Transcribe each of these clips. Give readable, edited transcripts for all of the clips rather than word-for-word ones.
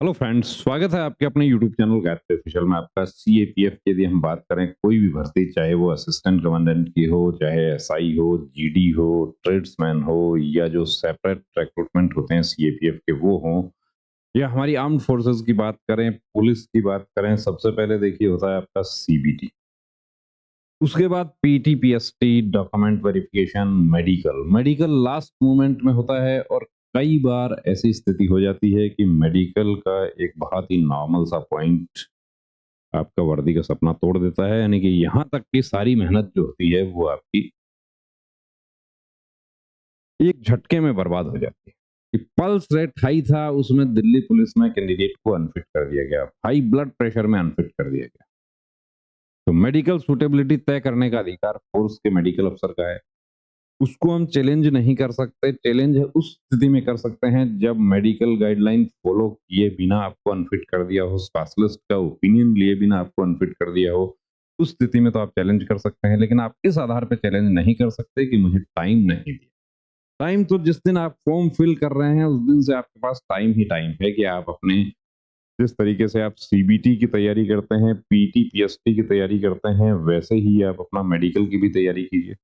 Hello friends, स्वागत है आपके अपने यूट्यूब चैनल गायत्री ऑफिशियल में। आपका सीएपीएफ की यदि हम बात करें, कोई भी भर्ती, चाहे वो असिस्टेंट कमांडेंट की हो, चाहे एसआई हो, जीडी हो, ट्रेड्समैन हो, या जो सेपरेट रिक्रूटमेंट होते हैं सीएपीएफ के वो हों, या हमारी आर्म्ड फोर्सेस की बात करें, पुलिस की बात करें, सबसे पहले देखिए होता है आपका सीबीटी। उसके बाद PT, PST, document verification, medical. Medical last moment में होता है और कई बार ऐसी स्थिति हो जाती है कि मेडिकल का एक बहुत ही नॉर्मल सा पॉइंट आपका वर्दी का सपना तोड़ देता है, यानी कि यहाँ तक की सारी मेहनत जो होती है वो आपकी एक झटके में बर्बाद हो जाती है। कि पल्स रेट हाई था, उसमें दिल्ली पुलिस में कैंडिडेट को अनफिट कर दिया गया, हाई ब्लड प्रेशर में अनफिट कर दिया गया। तो मेडिकल सूटेबिलिटी तय करने का अधिकार फोर्स के मेडिकल अफसर का है। उसको हम चैलेंज नहीं कर सकते। चैलेंज उस स्थिति में कर सकते हैं जब मेडिकल गाइडलाइन फॉलो किए बिना आपको अनफिट कर दिया हो, स्पेशलिस्ट का ओपिनियन लिए बिना आपको अनफिट कर दिया हो। उस स्थिति में तो आप चैलेंज कर सकते हैं, लेकिन आप इस आधार पे चैलेंज नहीं कर सकते कि मुझे टाइम नहीं दिया। टाइम तो जिस दिन आप फॉर्म फिल कर रहे हैं उस दिन से आपके पास टाइम ही टाइम है कि आप अपने जिस तरीके से आप सीबीटी की तैयारी करते हैं, पीटी, पीएसटी की तैयारी करते हैं, वैसे ही आप अपना मेडिकल की भी तैयारी कीजिए।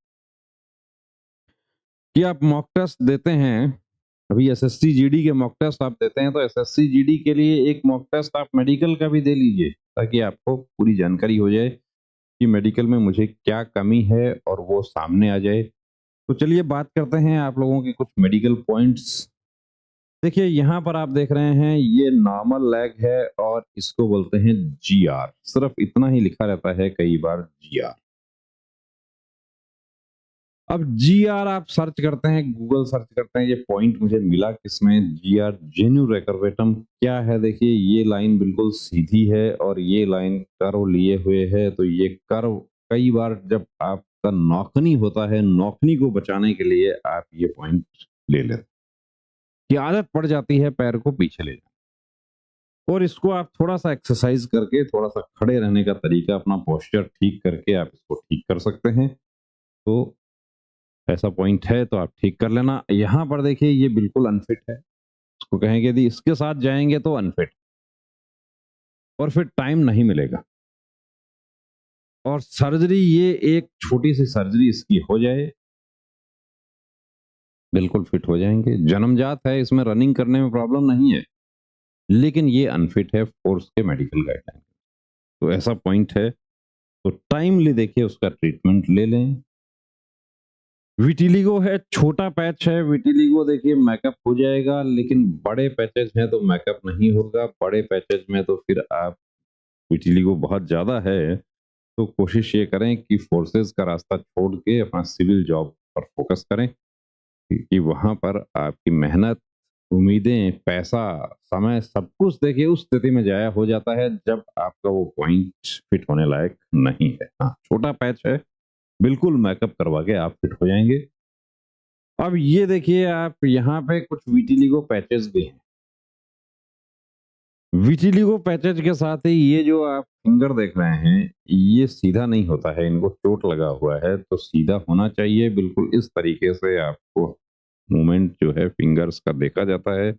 कि आप मॉक टेस्ट देते हैं, अभी एसएससी जीडी के मॉक टेस्ट आप देते हैं, तो एसएससी जीडी के लिए एक मॉक टेस्ट आप मेडिकल का भी दे लीजिए, ताकि आपको पूरी जानकारी हो जाए कि मेडिकल में मुझे क्या कमी है और वो सामने आ जाए। तो चलिए बात करते हैं आप लोगों के कुछ मेडिकल पॉइंट्स। देखिए यहाँ पर आप देख रहे हैं ये नॉर्मल लैग है और इसको बोलते हैं जीआर। सिर्फ इतना ही लिखा रहता है कई बार, जीआर। अब जीआर आप सर्च करते हैं, गूगल सर्च करते हैं, ये पॉइंट मुझे मिला किसमें, जीआर जेन्यू रेकर्वेटम क्या है। देखिए ये लाइन बिल्कुल सीधी है और ये लाइन कर्व लिए हुए है। तो ये कर्व कई बार जब आपका नौकनी होता है, नौकनी को बचाने के लिए आप ये पॉइंट ले लेते हैं कि आदत पड़ जाती है पैर को पीछे ले जाने। और इसको आप थोड़ा सा एक्सरसाइज करके, थोड़ा सा खड़े रहने का तरीका, अपना पोस्चर ठीक करके आप इसको ठीक कर सकते हैं। तो ऐसा पॉइंट है तो आप ठीक कर लेना। यहाँ पर देखिए ये बिल्कुल अनफिट है। उसको कहेंगे यदि इसके साथ जाएंगे तो अनफिट, और फिर टाइम नहीं मिलेगा। और सर्जरी, ये एक छोटी सी सर्जरी इसकी हो जाए, बिल्कुल फिट हो जाएंगे। जन्मजात है, इसमें रनिंग करने में प्रॉब्लम नहीं है, लेकिन ये अनफिट है फोर्स के मेडिकल गाइडलाइन। तो ऐसा पॉइंट है, तो टाइमली देखिए उसका ट्रीटमेंट ले लें। विटिलिगो है, छोटा पैच है। विटिलिगो देखिए मेकअप हो जाएगा, लेकिन बड़े पैचेज हैं तो मेकअप नहीं होगा। बड़े पैचेज में तो फिर आप, विटिलिगो बहुत ज्यादा है तो कोशिश ये करें कि फोर्सेस का रास्ता छोड़ के अपना सिविल जॉब पर फोकस करें, क्योंकि वहां पर आपकी मेहनत, उम्मीदें, पैसा, समय, सब कुछ देखिए उस स्थिति में जाया हो जाता है जब आपका वो पॉइंट फिट होने लायक नहीं है। हाँ, छोटा पैच है, बिल्कुल मेकअप करवा के आप फिट हो जाएंगे। अब ये देखिए आप यहाँ पे कुछ विटिलिगो पैचेस भी हैं। विटिलिगो पैचेज के साथ ही ये जो आप फिंगर देख रहे हैं, ये सीधा नहीं होता है, इनको चोट लगा हुआ है। तो सीधा होना चाहिए, बिल्कुल इस तरीके से आपको मूवमेंट जो है फिंगर्स का देखा जाता है,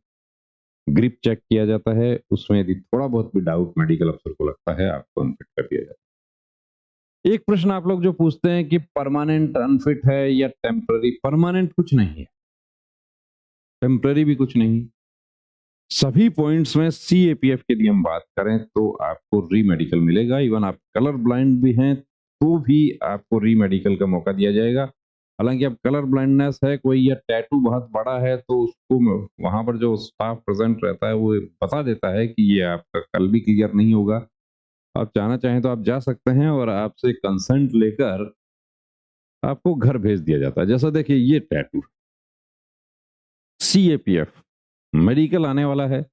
ग्रिप चेक किया जाता है। उसमें यदि थोड़ा बहुत भी डाउट मेडिकल अफसर को लगता है, आपको अनफिट कर दिया जाता है। एक प्रश्न आप लोग जो पूछते हैं कि परमानेंट अनफिट है या टेम्पररी। परमानेंट कुछ नहीं है, टेम्पररी भी कुछ नहीं। सभी पॉइंट्स में सीएपीएफ के लिए हम बात करें तो आपको री मेडिकल मिलेगा। इवन आप कलर ब्लाइंड भी हैं तो भी आपको री मेडिकल का मौका दिया जाएगा। हालांकि अब कलर ब्लाइंडनेस है कोई, या टैटू बहुत बड़ा है, तो उसको वहां पर जो स्टाफ प्रेजेंट रहता है वो बता देता है कि ये आपका कल भी क्लियर नहीं होगा। आप जाना चाहें तो आप जा सकते हैं और आपसे कंसेंट लेकर आपको घर भेज दिया जाता है। जैसा देखिए ये टैटू, सीएपीएफ मेडिकल आने वाला है,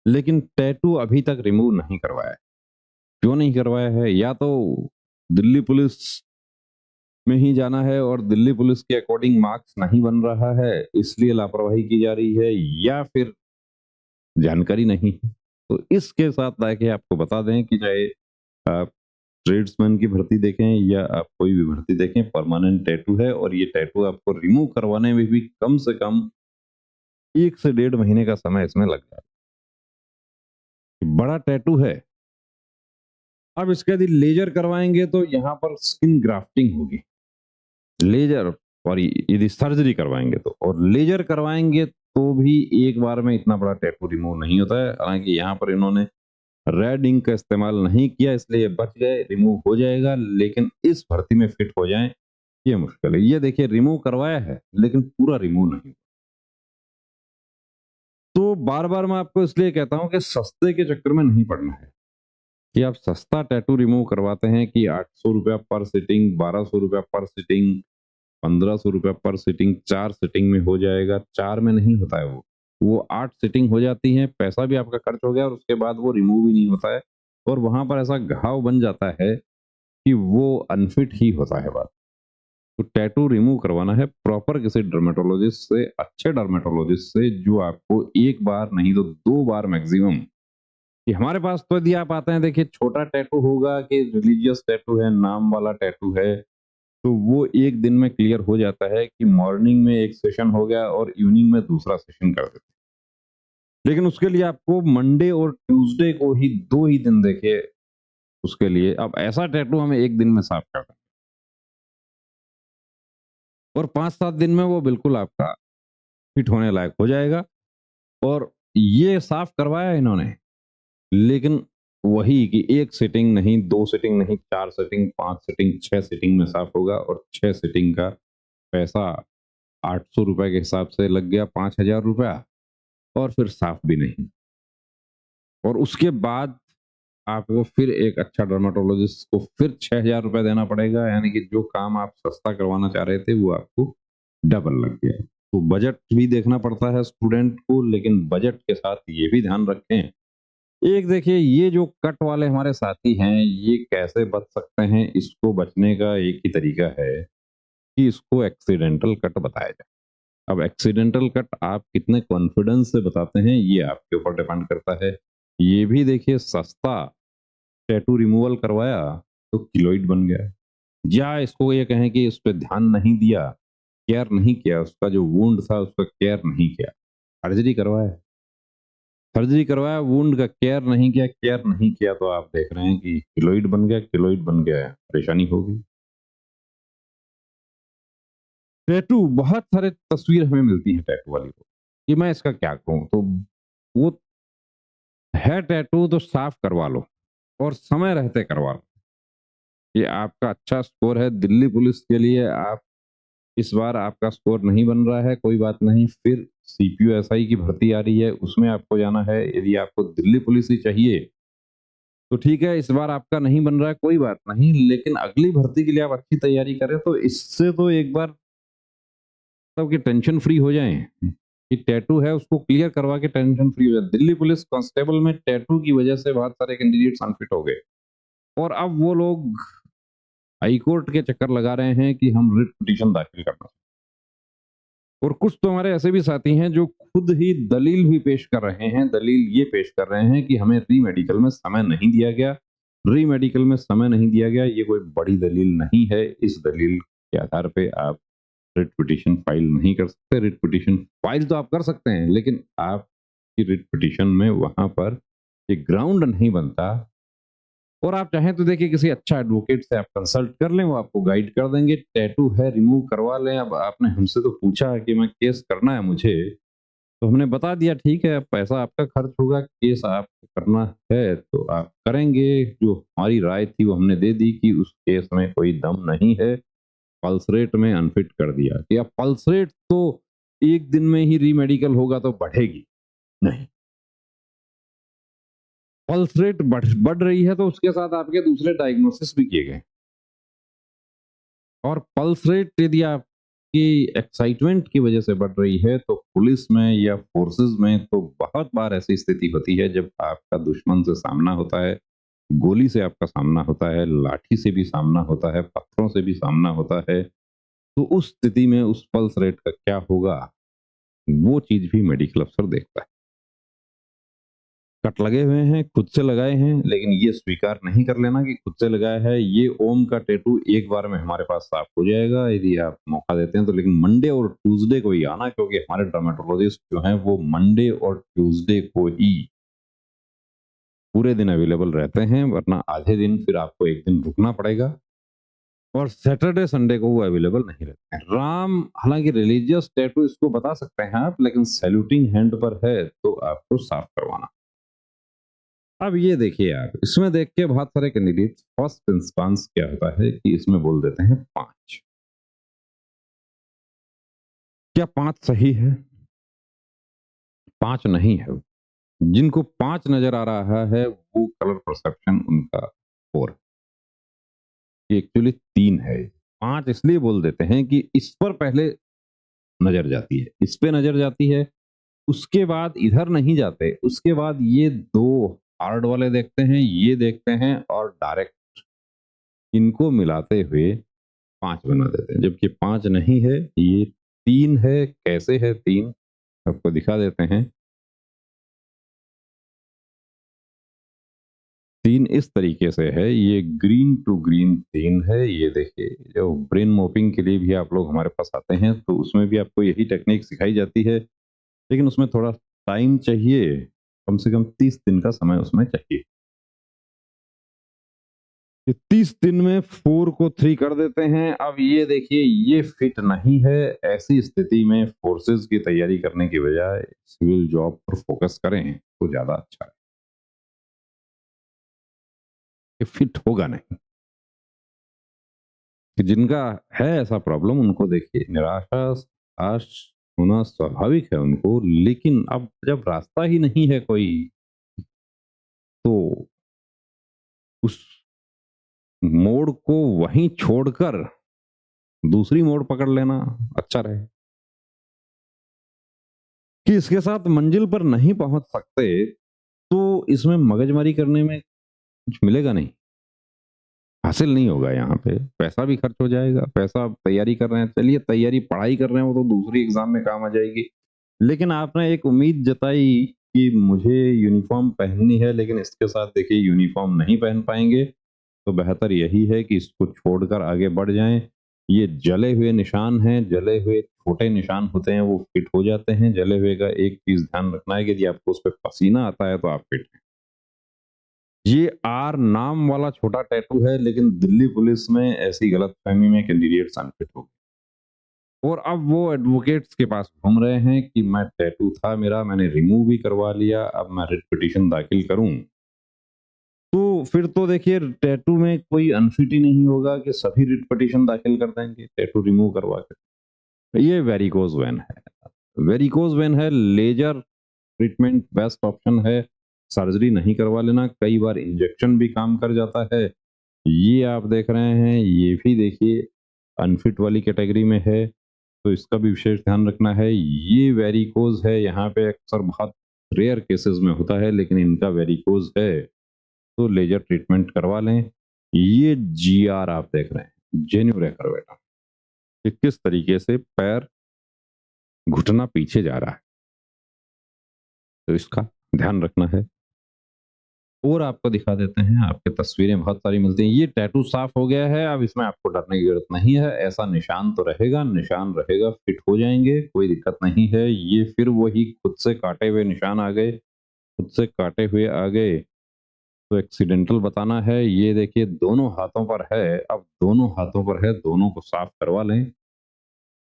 लेकिन टैटू अभी तक रिमूव नहीं करवाया है। क्यों नहीं करवाया है? या तो दिल्ली पुलिस में ही जाना है और दिल्ली पुलिस के अकॉर्डिंग मार्क्स नहीं बन रहा है, इसलिए लापरवाही की जा रही है, या फिर जानकारी नहीं है। तो इसके साथ लाके आपको बता दें कि चाहे आप ट्रेड्समैन की भर्ती देखें या आप कोई भी भर्ती देखें, परमानेंट टैटू है और ये टैटू आपको रिमूव करवाने में भी कम से कम 1 से 1.5 महीने का समय इसमें लग जाता है। बड़ा टैटू है। अब इसके यदि लेजर करवाएँगे तो यहाँ पर स्किन ग्राफ्टिंग होगी। लेजर और यदि सर्जरी करवाएँगे तो, और लेजर करवाएँगे तो भी एक बार में इतना बड़ा टैटू रिमूव नहीं होता है। हालाँकि यहाँ पर इन्होंने रेड इंक का इस्तेमाल नहीं किया इसलिए ये बच गए, रिमूव हो जाएगा, लेकिन इस भर्ती में फिट हो जाएँ, ये मुश्किल है। ये देखिए रिमूव करवाया है, लेकिन पूरा रिमूव नहीं। तो बार-बार मैं आपको इसलिए कहता हूँ कि सस्ते के चक्कर में नहीं पड़ना है, कि आप सस्ता टैटू रिमूव करवाते हैं कि ₹800 पर सिटिंग, ₹1200 पर सिटिंग, ₹1500 पर सिटिंग, 4 सिटिंग में हो जाएगा, 4 में नहीं होता है वो। वो 8 सिटिंग हो जाती हैं, पैसा भी आपका खर्च हो गया और उसके बाद वो रिमूव ही नहीं होता है और वहाँ पर ऐसा घाव बन जाता है कि वो अनफिट ही होता है बात। तो टैटू रिमूव करवाना है प्रॉपर किसी डर्मेटोलॉजिस्ट से, अच्छे डर्मेटोलॉजिस्ट से, जो आपको 1 बार नहीं तो 2 बार मैक्सिमम, कि हमारे पास तो यदि आप आते हैं देखिए छोटा टैटू होगा कि रिलीजियस टैटू है, नाम वाला टैटू है, तो वो 1 दिन में क्लियर हो जाता है कि मॉर्निंग में 1 सेशन हो गया और इवनिंग में दूसरा सेशन कर देते हैं। लेकिन उसके लिए आपको मंडे और ट्यूसडे को ही 2 ही दिन देखिए उसके लिए। अब ऐसा टैटू हमें 1 दिन में साफ कर दें और 5-7 दिन में वो बिल्कुल आपका फिट होने लायक हो जाएगा। और ये साफ करवाया इन्होंने, लेकिन वही कि 1 सिटिंग नहीं, 2 सिटिंग नहीं, 4 सिटिंग, 5 सिटिंग, 6 सिटिंग में साफ होगा और 6 सिटिंग का पैसा ₹800 के हिसाब से लग गया ₹5000 और फिर साफ भी नहीं। और उसके बाद आपको फिर एक अच्छा डर्मेटोलॉजिस्ट को फिर ₹6000 देना पड़ेगा, यानी कि जो काम आप सस्ता करवाना चाह रहे थे वो आपको डबल लग गया। तो बजट भी देखना पड़ता है स्टूडेंट को, लेकिन बजट के साथ ये भी ध्यान रखें, एक देखिए ये जो कट वाले हमारे साथी हैं, ये कैसे बच सकते हैं? इसको बचने का एक ही तरीका है कि इसको एक्सीडेंटल कट बताया जाए। अब एक्सीडेंटल कट आप कितने कॉन्फिडेंस से बताते हैं, ये आपके ऊपर डिपेंड करता है। ये भी देखिए सस्ता टैटू रिमूवल करवाया तो किलोइड बन गया। या इसको ये कहें कि इस पे ध्यान नहीं दिया, केयर नहीं किया, उसका जो वुंड था उसका केयर नहीं किया। सर्जरी करवाया, वुंड का केयर नहीं किया तो आप देख रहे हैं कि किलोइड बन गया है, परेशानी होगी। टैटू बहुत सारे तस्वीर हमें मिलती है टैटू वाली को, कि मैं इसका क्या कहूँ? तो वो है टैटू तो साफ करवा लो और समय रहते करवा लो। ये आपका अच्छा स्कोर है दिल्ली पुलिस के लिए, आप इस बार आपका स्कोर नहीं बन रहा है, कोई बात नहीं, फिर सीपीओ एसआई की भर्ती आ रही है, उसमें आपको जाना है। यदि आपको दिल्ली पुलिस ही चाहिए तो ठीक है, इस बार आपका नहीं बन रहा है, कोई बात नहीं, लेकिन अगली भर्ती के लिए आप अच्छी तैयारी करें, तो इससे तो एक बार सबकी टेंशन फ्री हो जाएँ, कि टैटू है उसको क्लियर करवा के टेंशन फ्री हो जाए। दिल्ली पुलिस कांस्टेबल में टैटू की वजह से बहुत सारे कैंडिडेट्स अनफिट हो गए और अब वो लोग हाई कोर्ट के चक्कर लगा रहे हैं कि हम रिट पिटीशन दाखिल करना। और कुछ तो हमारे ऐसे भी साथी हैं जो खुद ही दलील भी पेश कर रहे हैं। दलील ये पेश कर रहे हैं कि हमें री-मेडिकल में समय नहीं दिया गया। री-मेडिकल में समय नहीं दिया गया, ये कोई बड़ी दलील नहीं है। इस दलील के आधार पे आप रिट पिटीशन फाइल नहीं कर सकते। रिट पिटीशन फाइल तो आप कर सकते हैं, लेकिन आपकी रिट पिटीशन में वहाँ पर एक ग्राउंड नहीं बनता। और आप चाहें तो देखिए किसी अच्छा एडवोकेट से आप कंसल्ट कर लें, वो आपको गाइड कर देंगे। टैटू है रिमूव करवा लें। अब आपने हमसे तो पूछा कि मैं केस करना है मुझे, तो हमने बता दिया ठीक है, पैसा आपका खर्च होगा, केस आपको करना है तो आप करेंगे। जो हमारी राय थी वो हमने दे दी कि उस केस में कोई दम नहीं है, पल्स रेट में अनफिट कर दिया कि अब पल्स रेट तो 1 दिन में ही री-मेडिकल होगा तो बढ़ेगी, नहीं। पल्स रेट बढ़ रही है तो उसके साथ आपके दूसरे डायग्नोसिस भी किए गए। और पल्स रेट यदि आपकी एक्साइटमेंट की वजह से बढ़ रही है तो पुलिस में या फोर्सेस में तो बहुत बार ऐसी स्थिति होती है जब आपका दुश्मन से सामना होता है, गोली से आपका सामना होता है, लाठी से भी सामना होता है, पत्थरों से भी सामना होता है, तो उस स्थिति में उस पल्स रेट का क्या होगा, वो चीज भी मेडिकल अफसर देखता है। कट लगे हुए हैं, खुद से लगाए हैं, लेकिन ये स्वीकार नहीं कर लेना कि खुद से लगाया है। ये ओम का टैटू एक बार में हमारे पास साफ हो जाएगा यदि आप मौका देते हैं तो, लेकिन मंडे और ट्यूसडे को ही आना, क्योंकि हमारे डर्मेटोलॉजिस्ट जो हैं वो मंडे और ट्यूसडे को ही पूरे दिन अवेलेबल रहते हैं, वरना आधे दिन फिर आपको 1 दिन रुकना पड़ेगा और सैटरडे, संडे को वो अवेलेबल नहीं रहते हैं। राम हालाँकि रिलीजियस टैटू इसको बता सकते हैं आप, लेकिन सैल्यूटिंग हैंड पर है, तो आपको साफ करवाना। अब ये देखिए आप, इसमें देख के बहुत सारे कैंडिडेट्स फर्स्ट रिस्पॉन्स क्या होता है कि इसमें बोल देते हैं 5। क्या 5 सही है? 5 नहीं है। जिनको 5 नज़र आ रहा है, वो कलर परसेप्शन उनका 4 ये एक्चुअली 3 है। 5 इसलिए बोल देते हैं कि इस पर पहले नज़र जाती है, इस पे नज़र जाती है, उसके बाद इधर नहीं जाते, उसके बाद ये 2 हार्ड वाले देखते हैं, ये देखते हैं और डायरेक्ट इनको मिलाते हुए 5 बना देते हैं, जबकि 5 नहीं है, ये 3 है। कैसे है 3? आपको दिखा देते हैं। 3 इस तरीके से है, ये ग्रीन टू ग्रीन 3 है। ये देखिए, जो ब्रेन मॉपिंग के लिए भी आप लोग हमारे पास आते हैं, तो उसमें भी आपको यही टेक्निक सिखाई जाती है, लेकिन उसमें थोड़ा टाइम चाहिए, कम से कम 30 दिन का समय उसमें चाहिए। ये 30 दिन में 4 को 3 कर देते हैं। अब ये देखिए, ये फिट नहीं है। ऐसी स्थिति में फोर्सेस की तैयारी करने की बजाय सिविल जॉब पर फोकस करें, तो ज़्यादा अच्छा है। ये फिट होगा नहीं। कि जिनका है ऐसा प्रॉब्लम, उनको देखिए निराशा हताश होना स्वाभाविक है उनको, लेकिन अब जब रास्ता ही नहीं है कोई, तो उस मोड़ को वहीं छोड़कर दूसरी मोड़ पकड़ लेना अच्छा रहे। कि इसके साथ मंजिल पर नहीं पहुंच सकते, तो इसमें मगजमारी करने में कुछ मिलेगा नहीं, हासिल नहीं होगा। यहाँ पे पैसा भी खर्च हो जाएगा। पैसा आप तैयारी कर रहे हैं, चलिए तैयारी पढ़ाई कर रहे हैं, वो तो दूसरी एग्जाम में काम आ जाएगी। लेकिन आपने एक उम्मीद जताई कि मुझे यूनिफ़ॉर्म पहननी है, लेकिन इसके साथ देखिए यूनिफ़ॉर्म नहीं पहन पाएँगे, तो बेहतर यही है कि इसको छोड़कर आगे बढ़ जाएँ। ये जले हुए निशान हैं, जले हुए छोटे निशान होते हैं, वो फिट हो जाते हैं। जले हुए का एक चीज़ ध्यान रखना है कि यदि आपको उस पे पसीना आता है, तो आप फिट हैं। ये आर नाम वाला छोटा टैटू है, लेकिन दिल्ली पुलिस में ऐसी गलतफ़हमी में कैंडिडेट्स अनफिट हो गए। और अब वो एडवोकेट्स के पास घूम रहे हैं कि मैं टैटू था मेरा, मैंने रिमूव भी करवा लिया, अब मैं रिट पिटीशन दाखिल करूँ। तो फिर तो देखिए, टैटू में कोई अनफिट ही नहीं होगा कि सभी रिट पिटीशन दाखिल कर देंगे टैटू रिमूव करवा के। ये वेरिकोज़ वेन है। वेरिकोज़ वेन है, लेज़र ट्रीटमेंट बेस्ट ऑप्शन है। सर्जरी नहीं करवा लेना, कई बार इंजेक्शन भी काम कर जाता है। ये आप देख रहे हैं, ये भी देखिए अनफिट वाली कैटेगरी में है, तो इसका भी विशेष ध्यान रखना है। ये वेरिकोज़ है, यहाँ पे अक्सर बहुत रेयर केसेज़ में होता है, लेकिन इनका वेरिकोज़ है, तो लेज़र ट्रीटमेंट करवा लें। ये जीआर आप देख रहे हैं, जेन्युइन रेकरवेटा, कि किस तरीके से पैर घुटना पीछे जा रहा है, तो इसका ध्यान रखना है। और आपको दिखा देते हैं, आपकी तस्वीरें बहुत सारी मिलती हैं। ये टैटू साफ हो गया है, अब इसमें आपको डरने की ज़रूरत नहीं है। ऐसा निशान तो रहेगा, निशान रहेगा, फिट हो जाएँगे, कोई दिक्कत नहीं है। ये फिर वही खुद से काटे हुए निशान आ गए, खुद से काटे हुए आ गए, तो एक्सीडेंटल बताना है। ये देखिए दोनों हाथों पर है, अब दोनों हाथों पर है, दोनों को साफ करवा लें,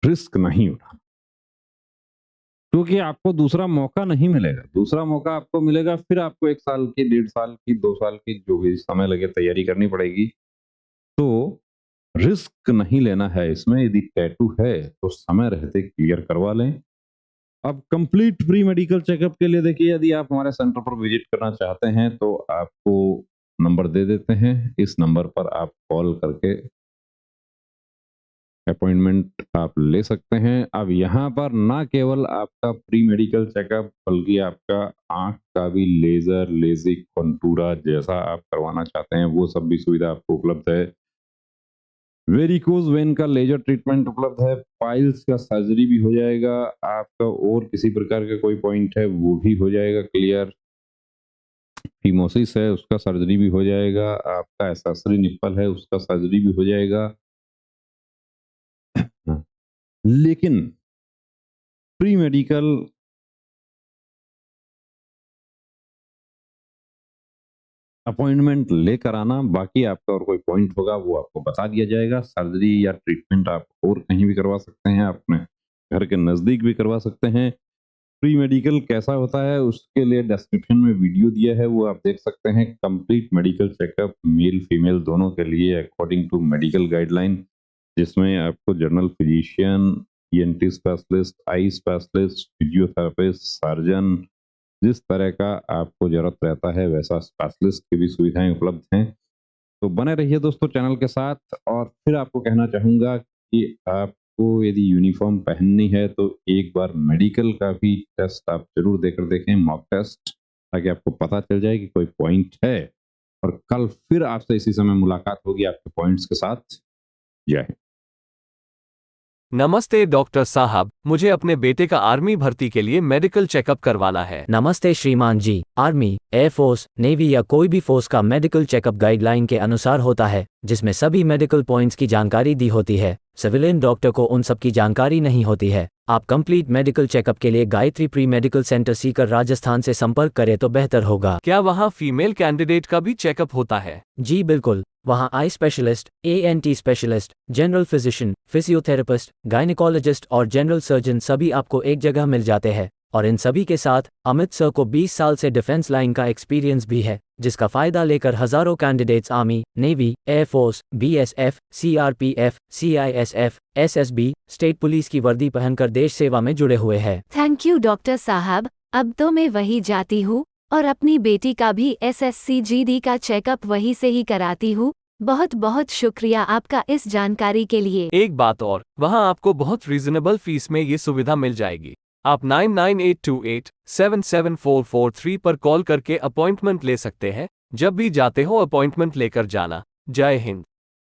रिस्क नहीं उठाना। क्योंकि आपको दूसरा मौका नहीं मिलेगा। दूसरा मौका आपको मिलेगा, फिर आपको 1 साल की, 1.5 साल की, 2 साल की, जो भी समय लगे तैयारी करनी पड़ेगी। तो रिस्क नहीं लेना है इसमें। यदि टैटू है, तो समय रहते क्लियर करवा लें। अब कंप्लीट प्री मेडिकल चेकअप के लिए देखिए, यदि आप हमारे सेंटर पर विज़िट करना चाहते हैं, तो आपको नंबर दे देते हैं। इस नंबर पर आप कॉल करके अपॉइंटमेंट आप ले सकते हैं। अब यहाँ पर ना केवल आपका प्री मेडिकल चेकअप, बल्कि आपका आँख का भी लेज़र, लेज़िक, कॉन्टूरा जैसा आप करवाना चाहते हैं, वो सब भी सुविधा आपको उपलब्ध है। वेरिकोज़ वेन का लेज़र ट्रीटमेंट उपलब्ध है, पाइल्स का सर्जरी भी हो जाएगा, आपका और किसी प्रकार का कोई पॉइंट है, वो भी हो जाएगा क्लियर। फिमोसिस है, उसका सर्जरी भी हो जाएगा, आपका एक्सेसरी निप्पल है, उसका सर्जरी भी हो जाएगा। हाँ, लेकिन प्री मेडिकल अपॉइंटमेंट लेकर आना, बाकी आपका और कोई पॉइंट होगा वो आपको बता दिया जाएगा। सर्जरी या ट्रीटमेंट आप और कहीं भी करवा सकते हैं, अपने घर के नज़दीक भी करवा सकते हैं। प्री मेडिकल कैसा होता है उसके लिए डिस्क्रिप्शन में वीडियो दिया है, वो आप देख सकते हैं। Complete medical checkup male female दोनों के लिए अकॉर्डिंग टू मेडिकल गाइडलाइन, जिसमें आपको general physician, ENT specialist, eye specialist, physiotherapist, surgeon, जिस तरह का आपको ज़रूरत रहता है वैसा स्पेशलिस्ट की भी सुविधाएं उपलब्ध हैं। तो बने रहिए दोस्तों चैनल के साथ। और फिर आपको कहना चाहूँगा कि आपको यदि यूनिफ़ॉर्म पहननी है तो एक बार मेडिकल का भी टेस्ट आप ज़रूर देकर देखें, मॉक टेस्ट, ताकि आपको पता चल जाए कि कोई पॉइंट है। और कल फिर आपसे इसी समय मुलाकात होगी आपके पॉइंट्स के साथ। जय हिंद। नमस्ते डॉक्टर साहब, मुझे अपने बेटे का आर्मी भर्ती के लिए मेडिकल चेकअप करवाना है। नमस्ते श्रीमान जी। आर्मी, एयरफोर्स, नेवी या कोई भी फोर्स का मेडिकल चेकअप गाइडलाइन के अनुसार होता है, जिसमें सभी मेडिकल पॉइंट्स की जानकारी दी होती है। सिविलियन डॉक्टर को उन सब की जानकारी नहीं होती है। आप कंप्लीट मेडिकल चेकअप के लिए Gayatri pre medical centre Sikar Rajasthan से संपर्क करें तो बेहतर होगा। क्या वहाँ फीमेल कैंडिडेट का भी चेकअप होता है? जी बिल्कुल, वहाँ eye specialist, ENT specialist, general physician, physiotherapist, gynaecologist और जनरल सर्जन सभी आपको एक जगह मिल जाते हैं। और इन सभी के साथ अमित सर को 20 साल से डिफेंस लाइन का एक्सपीरियंस भी है, जिसका फायदा लेकर हजारों candidates army, navy, air force, BSF, CRPF, CISF, SSB, state police की वर्दी पहनकर देश सेवा में जुड़े हुए हैं। थैंक यू डॉक्टर साहब, अब तो मैं वही जाती हूँ और अपनी बेटी का भी एसएससी जीडी का चेकअप वहीं से ही कराती हूँ। बहुत बहुत शुक्रिया आपका इस जानकारी के लिए। एक बात और, वहाँ आपको बहुत रीजनेबल फीस में ये सुविधा मिल जाएगी। आप 9982877443 पर कॉल करके अपॉइंटमेंट ले सकते हैं। जब भी जाते हो अपॉइंटमेंट लेकर जाना। जय हिंद।